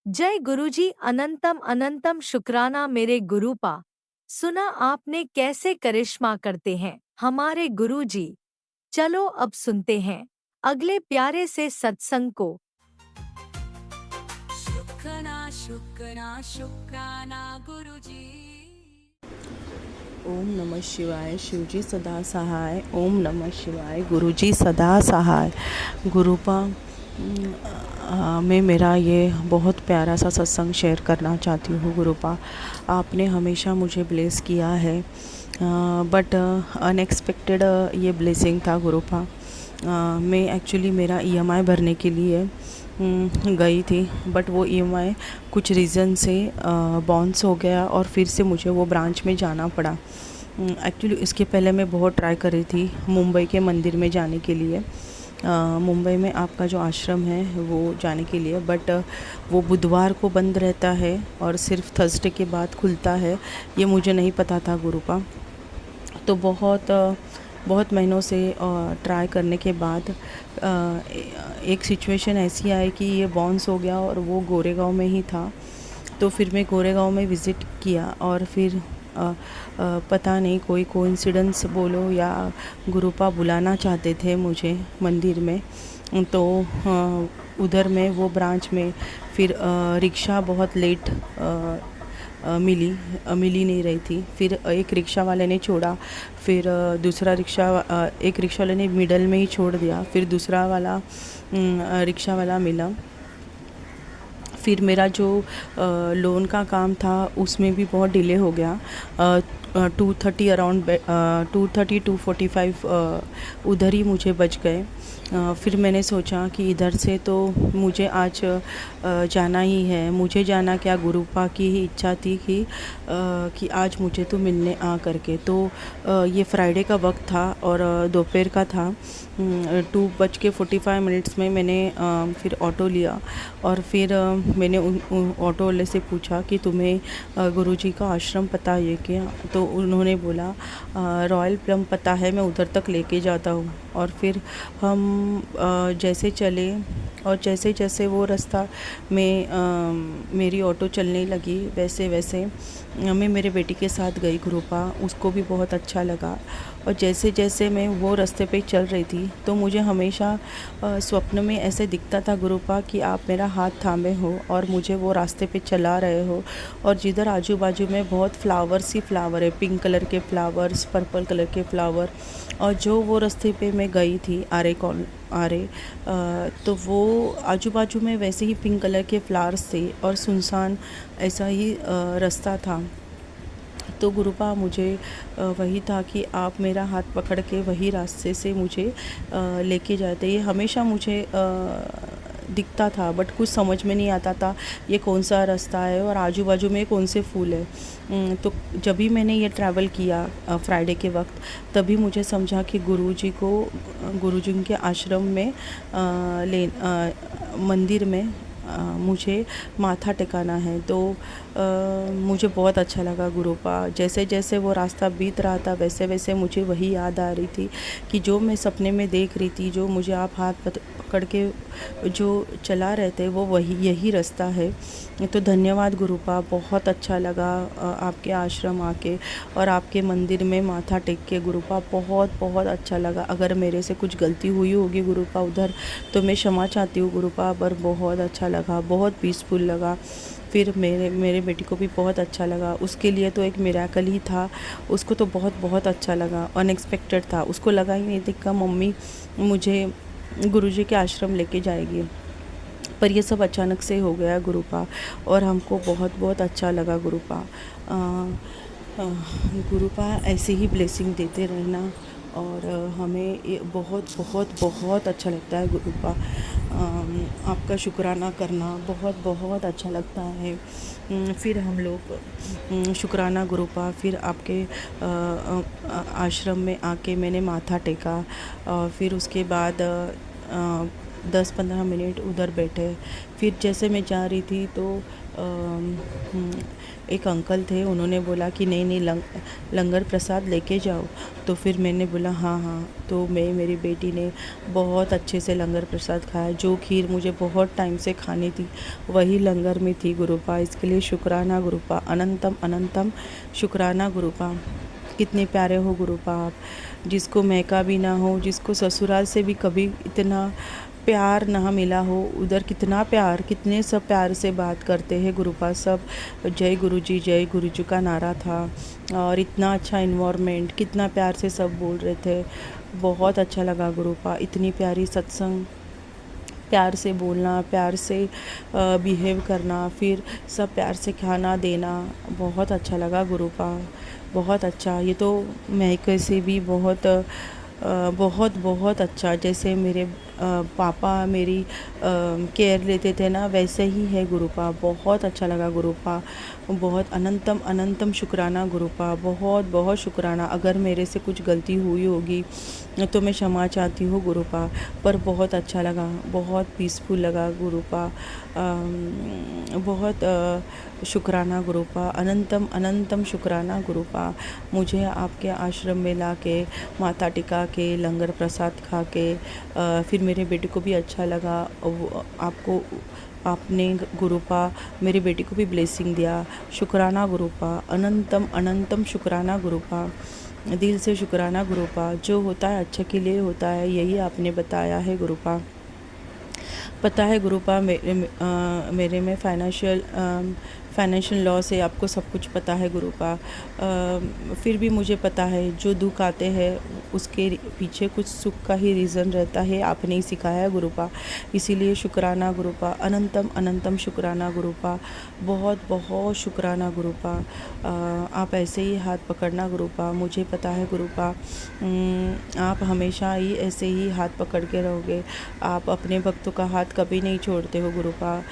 जय गुरुजी, अनंतम अनंतम शुक्राना मेरे गुरुपा। सुना आपने कैसे करिश्मा करते हैं हमारे गुरुजी। चलो अब सुनते हैं अगले प्यारे से सत्संग को। शुक्राना शुक्राना शुक्राना गुरुजी। ओम नमः शिवाय, शिवजी सदा सहाय। ओम नमः शिवाय, गुरुजी सदा सहाय। गुरुपा मैं मेरा ये बहुत प्यारा सा सत्संग शेयर करना चाहती हूँ गुरुपा। आपने हमेशा मुझे ब्लेस किया है बट अनएक्सपेक्टेड ये ब्लेसिंग था गुरुपा। मैं एक्चुअली मेरा ईएमआई भरने के लिए गई थी, बट वो ईएमआई कुछ रीज़न से बाउंस हो गया और फिर से मुझे वो ब्रांच में जाना पड़ा। एक्चुअली इसके पहले मैं बहुत ट्राई कर रही थी मुंबई के मंदिर में जाने के लिए, मुंबई में आपका जो आश्रम है वो जाने के लिए, बट वो बुधवार को बंद रहता है और सिर्फ थर्सडे के बाद खुलता है, ये मुझे नहीं पता था गुरुपा। तो बहुत महीनों से ट्राई करने के बाद एक सिचुएशन ऐसी आई कि ये बाउंस हो गया और वो गोरेगांव में ही था। तो फिर मैं गोरेगांव में विज़िट किया और फिर पता नहीं कोई कोइंसिडेंस बोलो या गुरुपा बुलाना चाहते थे मुझे मंदिर में, तो उधर में वो ब्रांच में फिर रिक्शा बहुत लेट मिली नहीं रही थी। फिर एक रिक्शा वाले ने छोड़ा, फिर दूसरा एक रिक्शा वाले ने मिडल में ही छोड़ दिया, फिर दूसरा वाला रिक्शा वाला मिला। फिर मेरा जो लोन का काम था उसमें भी बहुत डिले हो गया। 2:30 अराउंड 2:45 उधर ही मुझे बच गए। फिर मैंने सोचा कि इधर से तो मुझे आज जाना ही है। मुझे जाना क्या, गुरुपा की ही इच्छा थी कि आज मुझे तो मिलने आ करके। तो ये फ्राइडे का वक्त था और दोपहर का था। 2:45 में मैंने फिर ऑटो लिया और फिर मैंने उन ऑटो वाले से पूछा कि तुम्हें गुरुजी का आश्रम पता है क्या? तो उन्होंने बोला रॉयल प्लम पता है, मैं उधर तक लेके जाता हूँ। और फिर हम जैसे चले और जैसे जैसे वो रास्ता में मेरी ऑटो चलने लगी वैसे वैसे मैं मेरे बेटी के साथ गई गुरुपा। उसको भी बहुत अच्छा लगा। और जैसे जैसे मैं वो रास्ते पे चल रही थी तो मुझे हमेशा स्वप्न में ऐसे दिखता था गुरुपा कि आप मेरा हाथ थामे हो और मुझे वो रास्ते पे चला रहे हो, और जिधर आजू बाजू में बहुत फ्लावर्स ही फ्लावर है, पिंक कलर के फ्लावर्स, पर्पल कलर के फ्लावर। और जो वो रास्ते पे मैं गई थी आरे तो वो आजू बाजू में वैसे ही पिंक कलर के फ्लावर्स थे और सुनसान ऐसा ही रास्ता था। तो गुरुपा मुझे वही था कि आप मेरा हाथ पकड़ के वही रास्ते से मुझे लेके जाते। ये हमेशा मुझे दिखता था, बट कुछ समझ में नहीं आता था ये कौन सा रास्ता है और आजू बाजू में कौन से फूल है। तो जब भी मैंने ये ट्रैवल किया फ्राइडे के वक्त, तभी मुझे समझा कि गुरुजी के आश्रम में मंदिर में मुझे माथा टिकाना है। तो मुझे बहुत अच्छा लगा गुरुपा। जैसे जैसे वो रास्ता बीत रहा था वैसे वैसे मुझे वही याद आ रही थी कि जो मैं सपने में देख रही थी, जो मुझे आप हाथ पकड़ के जो चला रहे थे, वो यही रास्ता है। तो धन्यवाद गुरुपा, बहुत अच्छा लगा आपके आश्रम आके और आपके मंदिर में माथा टेक के गुरुपा, बहुत बहुत अच्छा लगा। अगर मेरे से कुछ गलती हुई होगी गुरुपा उधर, तो मैं क्षमा चाहती हूँ गुरुपा, पर बहुत अच्छा लगा, बहुत पीसफुल लगा। फिर मेरे बेटी को भी बहुत अच्छा लगा। उसके लिए तो एक मिरेकल ही था, उसको तो बहुत बहुत अच्छा लगा, अनएक्सपेक्टेड था। उसको लगा ही नहीं था मम्मी मुझे गुरुजी के आश्रम लेके जाएगी, पर ये सब अचानक से हो गया गुरुपा और हमको बहुत बहुत अच्छा लगा गुरुपा। गुरुपा ऐसे ही ब्लेसिंग देते रहना और हमें ये बहुत बहुत बहुत अच्छा लगता है गुरुपा। आपका शुक्राना करना बहुत बहुत अच्छा लगता है। फिर हम लोग शुक्राना गुरुपा, फिर आपके आश्रम में आके मैंने माथा टेका और फिर उसके बाद 10-15 मिनट उधर बैठे। फिर जैसे मैं जा रही थी तो एक अंकल थे, उन्होंने बोला कि नहीं लंगर प्रसाद लेके जाओ। तो फिर मैंने बोला हाँ। तो मेरी बेटी ने बहुत अच्छे से लंगर प्रसाद खाया। जो खीर मुझे बहुत टाइम से खानी थी वही लंगर में थी गुरुपा। इसके लिए शुक्राना गुरुपा, अनंतम अनंतम शुक्राना गुरुपा। कितने प्यारे हो गुरुपा आप, जिसको महका भी ना हो, जिसको ससुराल से भी कभी इतना प्यार ना मिला हो, उधर कितना प्यार, कितने सब प्यार से बात करते हैं गुरुपा। सब जय गुरुजी का नारा था और इतना अच्छा इन्वायरमेंट, कितना प्यार से सब बोल रहे थे। बहुत अच्छा लगा गुरुपा, इतनी प्यारी सत्संग, प्यार से बोलना, प्यार से बिहेव करना, फिर सब प्यार से खाना देना, बहुत अच्छा लगा गुरुपा, बहुत अच्छा। ये तो महक से भी बहुत बहुत अच्छा, जैसे मेरे पापा मेरी केयर लेते थे ना, वैसे ही है गुरुपा। बहुत अच्छा लगा गुरुपा, बहुत अनंतम अनंतम शुक्राना गुरुपा, बहुत बहुत शुक्राना। अगर मेरे से कुछ गलती हुई होगी तो मैं क्षमा चाहती हूँ गुरुपा, पर बहुत अच्छा लगा, बहुत पीसफुल लगा गुरुपा। बहुत शुक्राना गुरुपा, अनंतम अनंतम शुक्राना गुरुपा। मुझे आपके आश्रम में ला के माथा टिका के लंगर प्रसाद खा के फिर मेरे बेटे को भी अच्छा लगा। आपने गुरुपा मेरी बेटी को भी ब्लेसिंग दिया। शुक्राना गुरुपा, अनंतम अनंतम शुक्राना गुरुपा, दिल से शुक्राना गुरुपा। जो होता है अच्छे के लिए होता है, यही आपने बताया है गुरुपा। पता है गुरुपा, मेरे में फाइनेंशियल लॉस है, आपको सब कुछ पता है गुरुपा। फिर भी मुझे पता है जो दुख आते हैं उसके पीछे कुछ सुख का ही रीज़न रहता है, आपने ही सिखाया है गुरुपा। इसीलिए शुक्राना गुरुपा, अनंतम अनंतम शुक्राना गुरुपा, बहुत बहुत शुक्राना गुरुपा। आप ऐसे ही हाथ पकड़ना गुरुपा, मुझे पता है गुरुपा। आप हमेशा ही ऐसे ही हाथ पकड़ के रहोगे, आप अपने भक्तों का हाथ कभी नहीं छोड़ते हो गुरुपा।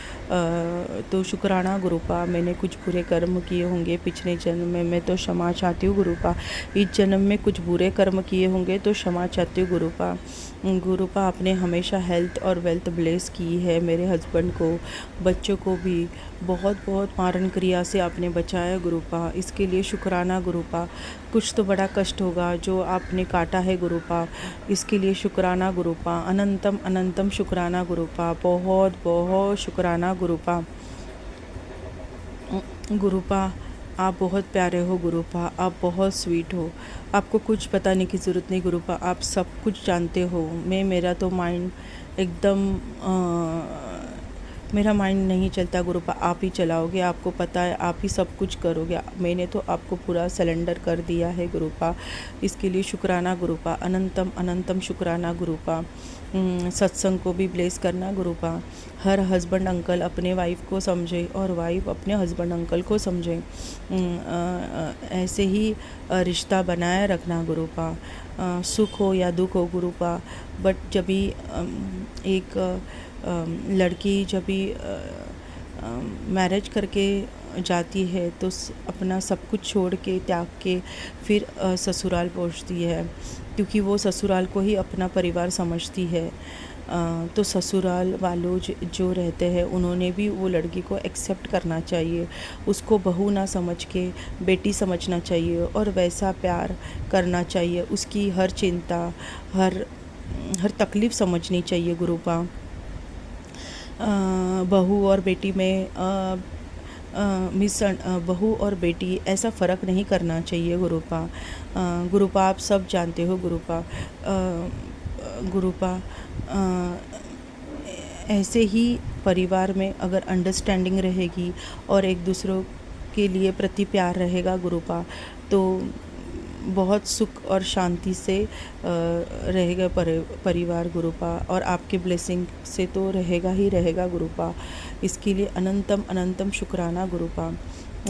तो शुक्राना गुरुपा। मैंने कुछ बुरे कर्म किए होंगे पिछले जन्म में, मैं तो क्षमा चाहती हूँ गुरुपा। इस जन्म में कुछ बुरे कर्म किए होंगे तो क्षमा चाहती हूँ गुरुपा। गुरुपा, आपने हमेशा हेल्थ और वेल्थ ब्लेस की है, मेरे हस्बैंड को, बच्चों को भी बहुत बहुत मारण क्रिया से आपने बचाया गुरुपा। इसके लिए शुक्राना गुरुपा। कुछ तो बड़ा कष्ट होगा जो आपने काटा है गुरुपा, इसके लिए शुक्राना गुरुपा, अनंतम अनंतम शुक्राना गुरुपा, बहुत बहुत शुक्राना गुरुपा। गुरुपा, आप बहुत प्यारे हो गुरुपा, आप बहुत स्वीट हो, आपको कुछ बताने की ज़रूरत नहीं गुरुपा, आप सब कुछ जानते हो। मेरा तो माइंड एकदम मेरा माइंड नहीं चलता गुरुपा, आप ही चलाओगे, आपको पता है, आप ही सब कुछ करोगे। मैंने तो आपको पूरा सरेंडर कर दिया है गुरुपा, इसके लिए शुक्राना गुरुपा, अनंतम अनंतम शुक्राना गुरुपा। सत्संग को भी ब्लेस करना गुरुपा। हर हस्बैंड अंकल अपने वाइफ को समझे और वाइफ अपने हस्बैंड अंकल को समझे, ऐसे ही रिश्ता बनाए रखना गुरुपा। सुख हो या दुख हो गुरुपा, बट जब भी एक लड़की जब भी मैरिज करके जाती है तो अपना सब कुछ छोड़ के त्याग के फिर ससुराल पहुंचती है, क्योंकि वो ससुराल को ही अपना परिवार समझती है। तो ससुराल वालों जो रहते हैं उन्होंने भी वो लड़की को एक्सेप्ट करना चाहिए, उसको बहू ना समझ के बेटी समझना चाहिए और वैसा प्यार करना चाहिए। उसकी हर चिंता, हर तकलीफ़ समझनी चाहिए गुरुपा। बहू और बेटी में बहू और बेटी ऐसा फ़र्क नहीं करना चाहिए गुरुपा। गुरुपा, आप सब जानते हो गुरुपा। गुरुपा, ऐसे ही परिवार में अगर अंडरस्टैंडिंग रहेगी और एक दूसरों के लिए प्रति प्यार रहेगा गुरुपा, तो बहुत सुख और शांति से रहेगा परिवार गुरुपा, और आपके ब्लेसिंग से तो रहेगा ही रहेगा गुरुपा। इसके लिए अनंतम अनंतम शुक्राना गुरुपा।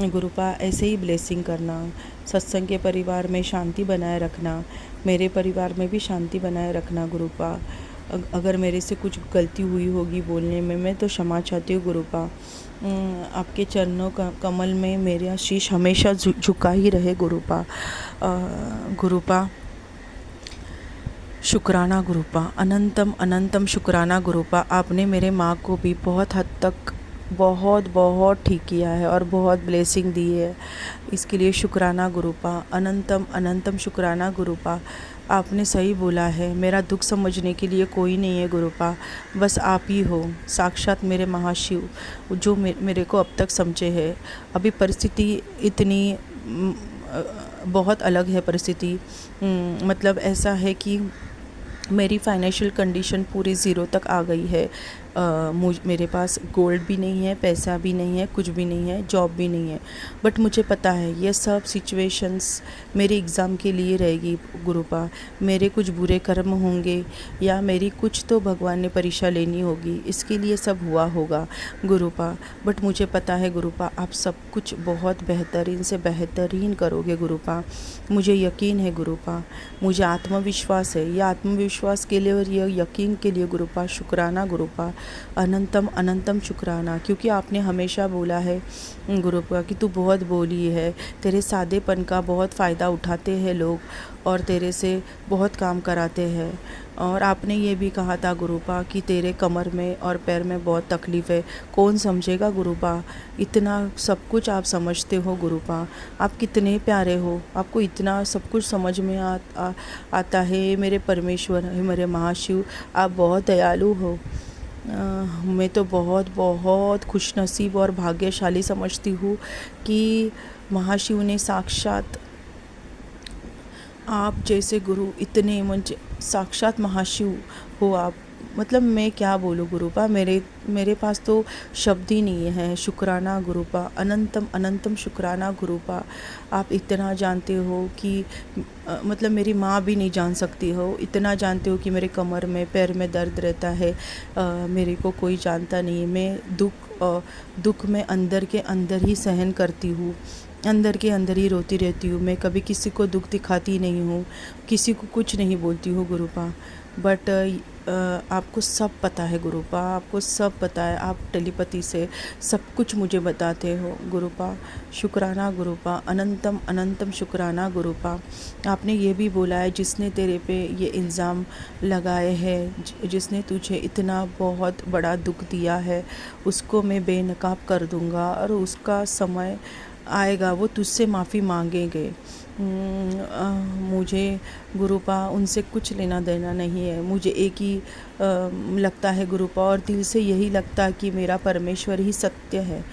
गुरुपा, ऐसे ही ब्लेसिंग करना, सत्संग के परिवार में शांति बनाए रखना, मेरे परिवार में भी शांति बनाए रखना गुरुपा। अगर मेरे से कुछ गलती हुई होगी बोलने में, मैं तो क्षमा चाहती हूँ गुरुपा। आपके चरणों का कमल में मेरा शीश हमेशा झुका ही रहे गुरुपा। गुरुपा, शुक्राना गुरुपा, अनंतम अनंतम शुक्राना गुरुपा। आपने मेरे माँ को भी बहुत हद तक बहुत ठीक किया है और बहुत ब्लेसिंग दी है, इसके लिए शुक्राना गुरुपा, अनंतम अनंतम शुक्राना गुरुपा। आपने सही बोला है, मेरा दुख समझने के लिए कोई नहीं है गुरुपा, बस आप ही हो, साक्षात मेरे महाशिव जो मेरे को अब तक समझे है। अभी परिस्थिति इतनी बहुत अलग है परिस्थिति, मतलब ऐसा है कि मेरी फाइनेंशियल कंडीशन पूरी ज़ीरो तक आ गई है। मेरे पास गोल्ड भी नहीं है, पैसा भी नहीं है, कुछ भी नहीं है, जॉब भी नहीं है, बट मुझे पता है ये सब सिचुएशंस मेरे एग्ज़ाम के लिए रहेगी गुरुपा। मेरे कुछ बुरे कर्म होंगे या मेरी कुछ तो भगवान ने परीक्षा लेनी होगी, इसके लिए सब हुआ होगा गुरुपा। बट मुझे पता है गुरुपा आप सब कुछ बहुत बेहतरीन से बेहतरीन करोगे गुरुपा, मुझे यकीन है गुरुपा, मुझे आत्मविश्वास है। यह आत्मविश्वास के लिए और यह यकीन के लिए गुरुपा शुक्राना गुरुपा, अनंतम अनंतम शुक्राना, क्योंकि आपने हमेशा बोला है गुरुपा कि तू बहुत बोली है, तेरे सादेपन का बहुत फ़ायदा उठाते हैं लोग और तेरे से बहुत काम कराते हैं। और आपने ये भी कहा था गुरुपा कि तेरे कमर में और पैर में बहुत तकलीफ़ है, कौन समझेगा गुरुपा, इतना सब कुछ आप समझते हो गुरुपा, आप कितने प्यारे हो, आपको इतना सब कुछ समझ में आता है। मेरे परमेश्वर है, मेरे महाशिव, आप बहुत दयालु हो। मैं तो बहुत बहुत खुशनसीब और भाग्यशाली समझती हूँ कि महाशिव ने साक्षात आप जैसे गुरु, इतने मुझे साक्षात महाशिव हो आप, मतलब मैं क्या बोलूँ गुरुपा, मेरे पास तो शब्द ही नहीं है। शुक्राना गुरुपा, अनंतम अनंतम शुक्राना गुरुपा। आप इतना जानते हो कि मतलब मेरी माँ भी नहीं जान सकती हो, इतना जानते हो कि मेरे कमर में पैर में दर्द रहता है, मेरे को कोई जानता नहीं है। मैं दुख में अंदर के अंदर ही सहन करती हूँ, अंदर के अंदर ही रोती रहती हूँ। मैं कभी किसी को दुख दिखाती नहीं हूँ, किसी को कुछ नहीं बोलती हूँ गुरुपा। बट आपको सब पता है गुरुपा, आपको सब पता है, आप टेलीपैथी से सब कुछ मुझे बताते हो गुरुपा। शुक्राना गुरुपा, अनंतम अनंतम शुक्राना गुरुपा। आपने ये भी बोला है जिसने तेरे पे ये इल्ज़ाम लगाए हैं, जिसने तुझे इतना बहुत बड़ा दुख दिया है, उसको मैं बेनकाब कर दूँगा और उसका समय आएगा वो तुझसे माफ़ी मांगेंगे। मुझे गुरुपा उनसे कुछ लेना देना नहीं है। मुझे एक ही लगता है गुरुपा, और दिल से यही लगता है कि मेरा परमेश्वर ही सत्य है।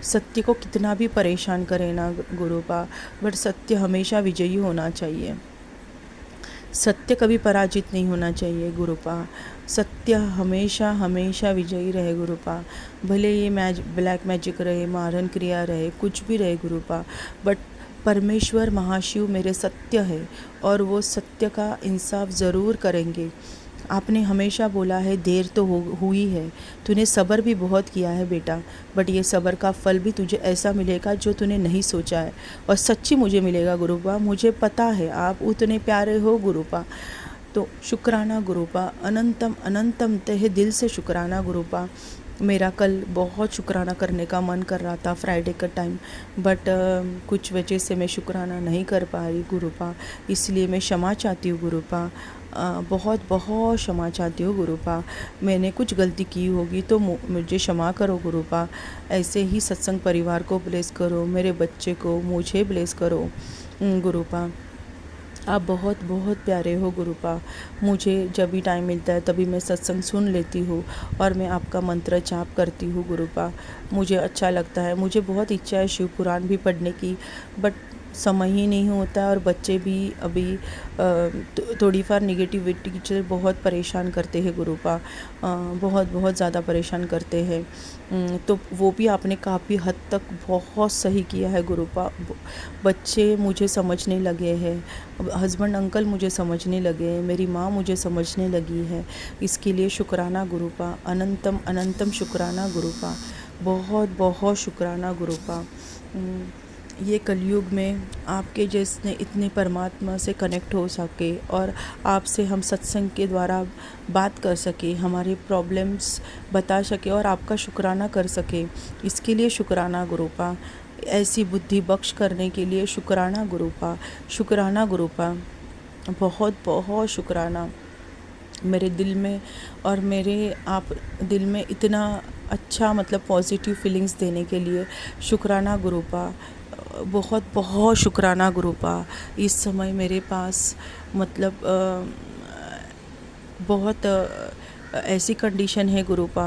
सत्य को कितना भी परेशान करे ना गुरुपा, बट सत्य हमेशा विजयी होना चाहिए, सत्य कभी पराजित नहीं होना चाहिए गुरुपा। सत्य हमेशा हमेशा विजयी रहे गुरुपा, भले ये ब्लैक मैजिक रहे, मारन क्रिया रहे, कुछ भी रहे गुरुपा, बट परमेश्वर महाशिव मेरे सत्य है और वो सत्य का इंसाफ ज़रूर करेंगे। आपने हमेशा बोला है देर तो हुई है, तूने सब्र भी बहुत किया है बेटा, बट ये सब्र का फल भी तुझे ऐसा मिलेगा जो तूने नहीं सोचा है, और सच्ची मुझे मिलेगा गुरुपा। मुझे पता है आप उतने प्यारे हो गुरुपा। तो शुक्राना गुरुपा, अनंतम अनंतम तहे दिल से शुक्राना गुरुपा। मेरा कल बहुत शुक्राना करने का मन कर रहा था फ्राइडे का टाइम, बट कुछ वजह से मैं शुक्राना नहीं कर पा रही गुरुपा, इसलिए मैं क्षमा चाहती हूँ गुरुपा, बहुत बहुत क्षमा चाहती हूँ गुरुपा। मैंने कुछ गलती की होगी तो मुझे क्षमा करो गुरुपा। ऐसे ही सत्संग परिवार को ब्लेस करो, मेरे बच्चे को, मुझे ब्लेस करो गुरुपा। आप बहुत बहुत प्यारे हो गुरुपा। मुझे जब भी टाइम मिलता है तभी मैं सत्संग सुन लेती हूँ और मैं आपका मंत्र जाप करती हूँ गुरुपा। मुझे अच्छा लगता है, मुझे बहुत इच्छा है शिव पुराण भी पढ़ने की, बट समय ही नहीं होता है, और बच्चे भी अभी थोड़ी फार निगेटिविटी से बहुत परेशान करते हैं गुरुपा, बहुत बहुत ज़्यादा परेशान करते हैं। तो वो भी आपने काफ़ी हद तक बहुत सही किया है गुरुपा। बच्चे मुझे समझने लगे हैं, हस्बैंड अंकल मुझे समझने लगे हैं, मेरी माँ मुझे समझने लगी है, इसके लिए शुक्राना गुरुपा, अनंतम अनंतम शुक्राना गुरुपा, बहुत बहुत शुक्राना गुरुपा। ये कलयुग में आपके जैसे इतने परमात्मा से कनेक्ट हो सके और आपसे हम सत्संग के द्वारा बात कर सके, हमारे प्रॉब्लम्स बता सके और आपका शुक्राना कर सके, इसके लिए शुक्राना गुरुपा। ऐसी बुद्धि बख्श करने के लिए शुक्राना गुरुपा, शुक्राना गुरुपा, बहुत बहुत शुक्राना। मेरे दिल में और मेरे आप दिल में इतना अच्छा मतलब पॉजिटिव फीलिंग्स देने के लिए शुक्राना गुरुपा, बहुत बहुत शुक्राना गुरुपा। इस समय मेरे पास मतलब बहुत ऐसी कंडीशन है गुरुपा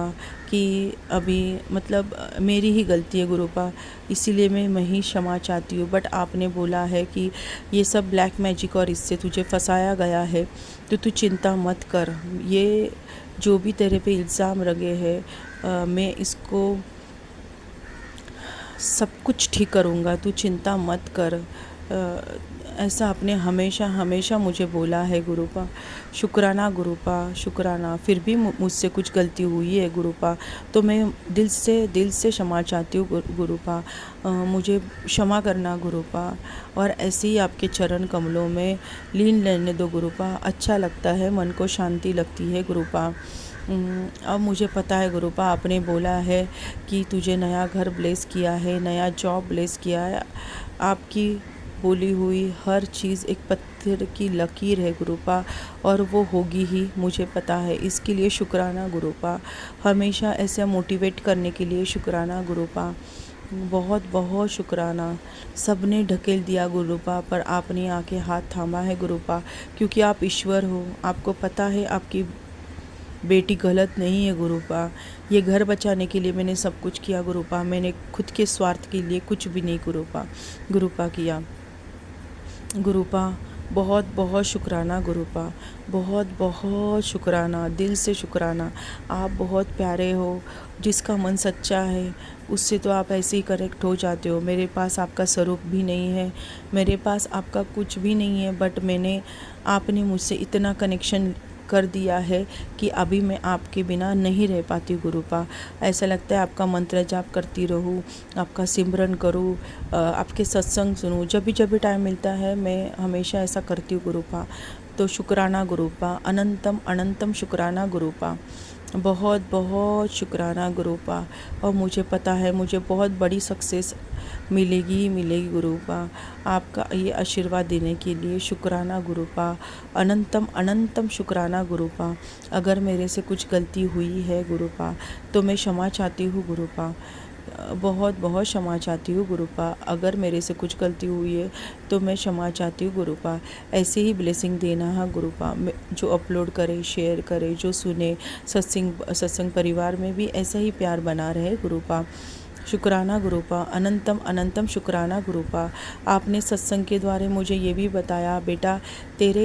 कि अभी मतलब मेरी ही गलती है गुरुपा, इसीलिए मैं ही क्षमा चाहती हूँ। बट आपने बोला है कि ये सब ब्लैक मैजिक और इससे तुझे फंसाया गया है, तो तू चिंता मत कर। ये जो भी तेरे पे इल्ज़ाम लगे हैं मैं इसको सब कुछ ठीक करूँगा, तू चिंता मत कर। ऐसा आपने हमेशा हमेशा मुझे बोला है गुरुपा। शुक्राना गुरुपा, शुक्राना। फिर भी मुझसे कुछ गलती हुई है गुरुपा, तो मैं दिल से क्षमा चाहती हूँ गुरुपा। मुझे क्षमा करना गुरुपा, और ऐसे ही आपके चरण कमलों में लीन लेने दो गुरुपा। अच्छा लगता है, मन को शांति लगती है गुरुपा। अब मुझे पता है गुरुपा, आपने बोला है कि तुझे नया घर ब्लेस किया है, नया जॉब ब्लेस किया है। आपकी बोली हुई हर चीज़ एक पत्थर की लकीर है गुरुपा, और वो होगी ही, मुझे पता है। इसके लिए शुक्राना गुरुपा, हमेशा ऐसे मोटिवेट करने के लिए शुक्राना गुरुपा। बहुत बहुत शुक्राना। सबने ढकेल दिया गुरुपा, पर आपने आके हाथ थामा है गुरुपा, क्योंकि आप ईश्वर हो। आपको पता है आपकी बेटी गलत नहीं है गुरुपा। ये घर बचाने के लिए मैंने सब कुछ किया गुरुपा, मैंने खुद के स्वार्थ के लिए कुछ भी नहीं गुरुपा किया गुरुपा। बहुत बहुत शुक्राना गुरुपा, बहुत बहुत शुक्राना, दिल से शुक्राना। आप बहुत प्यारे हो, जिसका मन सच्चा है उससे तो आप ऐसे ही करेक्ट हो जाते हो। मेरे पास आपका स्वरूप भी नहीं है, मेरे पास आपका कुछ भी नहीं है, बट आपने मुझसे इतना कनेक्शन कर दिया है कि अभी मैं आपके बिना नहीं रह पाती गुरुपा। ऐसा लगता है आपका मंत्र जाप करती रहूँ, आपका सिमरन करूँ, आपके सत्संग सुनूँ। जब भी टाइम मिलता है मैं हमेशा ऐसा करती हूँ गुरुपा। तो शुक्राना गुरुपा, अनंतम अनंतम शुक्राना गुरुपा। बहुत बहुत शुक्राना गुरुपा। और मुझे पता है मुझे बहुत बड़ी सक्सेस मिलेगी गुरुपा। आपका ये आशीर्वाद देने के लिए शुक्राना गुरुपा, अनंतम अनंतम शुक्राना गुरुपा। अगर मेरे से कुछ गलती हुई है गुरुपा, तो मैं क्षमा चाहती हूँ गुरुपा। बहुत बहुत क्षमा चाहती हूँ गुरुपा। अगर मेरे से कुछ गलती हुई है तो मैं क्षमा चाहती हूँ गुरुपा। ऐसे ही ब्लेसिंग देना है गुरुपा, जो अपलोड करे, शेयर करे, जो सुने, सत्संग परिवार में भी ऐसा ही प्यार बना रहे गुरुपा। शुक्राना गुरुपा, अनंतम अनंतम शुक्राना गुरुपा। आपने सत्संग के द्वारा मुझे ये भी बताया, बेटा तेरे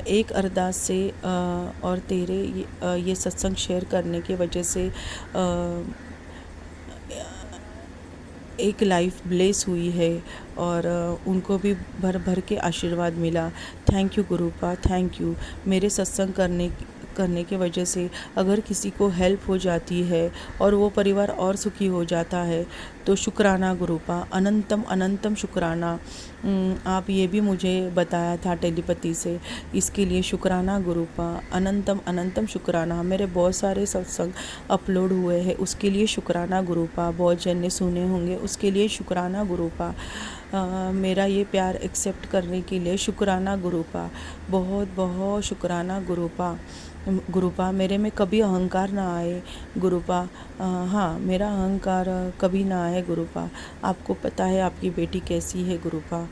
एक अरदास से और तेरे ये सत्संग शेयर करने की वजह से एक लाइफ ब्लेस हुई है, और उनको भी भर भर के आशीर्वाद मिला। Thank you गुरुपा, thank you. मेरे सत्संग करने की वजह से अगर किसी को हेल्प हो जाती है और वो परिवार और सुखी हो जाता है, तो शुक्राना गुरुपा, अनंतम अनंतम शुक्राना। आप ये भी मुझे बताया था टेलीपैथी से, इसके लिए शुक्राना गुरुपा, अनंतम अनंतम शुक्राना। मेरे बहुत सारे सत्संग अपलोड हुए हैं, उसके लिए शुक्राना गुरुपा। बहुत जन ने सुने होंगे, उसके लिए शुक्राना गुरुपा। मेरा ये प्यार एक्सेप्ट करने के लिए शुक्राना गुरुपा, बहुत बहुत शुक्राना गुरुपा। मेरे में कभी अहंकार ना आए गुरुपा। हाँ, मेरा अहंकार कभी ना आए गुरुपा। आपको पता है आपकी बेटी कैसी है गुरुपा।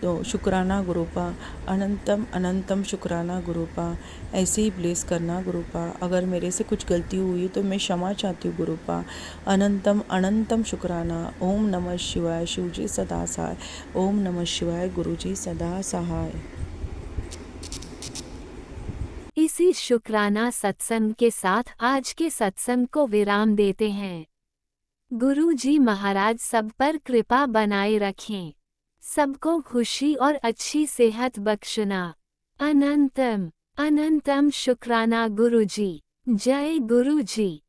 तो शुक्राना गुरुपा, अनंतम अनंतम शुक्राना गुरुपा। ऐसे ही ब्लेस करना गुरुपा। अगर मेरे से कुछ गलती हुई तो मैं क्षमा चाहती हूँ गुरुपा। अनंतम अनंतम शुक्राना। ओम नमः शिवाय, शिव जी सदा सहाय। ओम नमः शिवाय, गुरु जी सदा सहाय। इसी शुक्राना सत्संग के साथ आज के सत्संग को विराम देते हैं। गुरु जी महाराज सब पर कृपा बनाए रखें, सबको खुशी और अच्छी सेहत बख्शना। अनंतम अनंतम शुक्राना गुरु जी। जय गुरु जी।